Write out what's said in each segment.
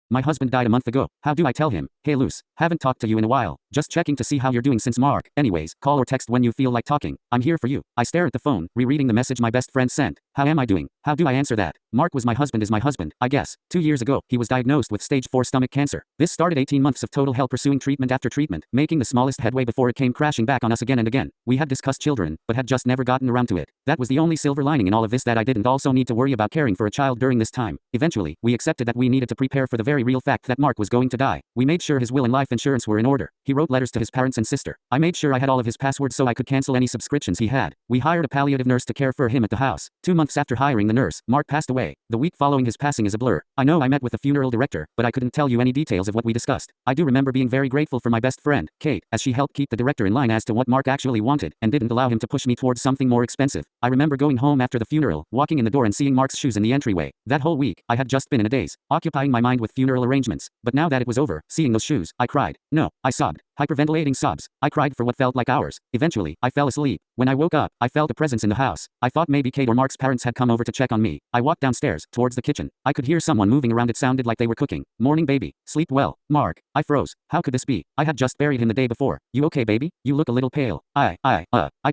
My husband died a month ago. How do I tell him? Hey Luce, haven't talked to you in a while. Just checking to see how you're doing since Mark. Anyways, call or text when you feel like talking. I'm here for you. I stare at the phone, rereading the message my best friend sent. How am I doing? How do I answer that? Mark was my husband is my husband, I guess. 2 years ago, he was diagnosed with stage 4 stomach cancer. This started 18 months of total hell pursuing treatment after treatment, making the smallest headway before it came crashing back on us again and again. We had discussed children, but had just never gotten around to it. That was the only silver lining in all of this, that I didn't also need to worry about caring for a child during this time. Eventually, we accepted that we needed to prepare for the very real fact that Mark was going to die. We made sure his will and life insurance were in order. He wrote letters to his parents and sister. I made sure I had all of his passwords so I could cancel any subscriptions he had. We hired a palliative nurse to care for him at the house. 2 months after hiring the nurse, Mark passed away. The week following his passing is a blur. I know I met with the funeral director, but I couldn't tell you any details of what we discussed. I do remember being very grateful for my best friend, Kate, as she helped keep the director in line as to what Mark actually wanted, and didn't allow him to push me towards something more expensive. I remember going home after the funeral, walking in the door and seeing Mark's shoes in the entryway. That whole week, I had just been in a daze, occupying my mind with funeral arrangements. But now that it was over, seeing those shoes, I cried. No, I sobbed. Hyperventilating sobs. I cried for what felt like hours. Eventually, I fell asleep. When I woke up, I felt a presence in the house. I thought maybe Kate or Mark's parents had come over to check on me. I walked downstairs, towards the kitchen. I could hear someone moving around. It sounded like they were cooking. Morning, baby. Sleep well. Mark. I froze. How could this be? I had just buried him the day before. You okay, baby? You look a little pale. I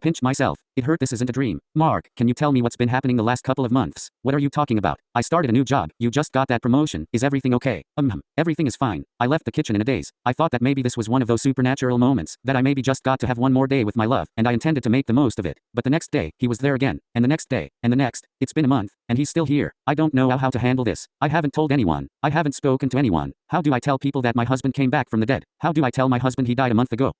pinched myself. It hurt. This isn't a dream. Mark, can you tell me what's been happening the last couple of months? What are you talking about? I started a new job. You just got that promotion. Is everything okay? Everything is fine. I left the kitchen in a daze. I thought that maybe this was one of those supernatural moments, that I maybe just got to have one more day with my love, and I intended to make the most of it. But the next day, he was there again, and the next day, and the next. It's been a month, and he's still here. I don't know how to handle this. I haven't told anyone. I haven't spoken to anyone. How do I tell people that my husband came back from the dead? How do I tell my husband he died a month ago?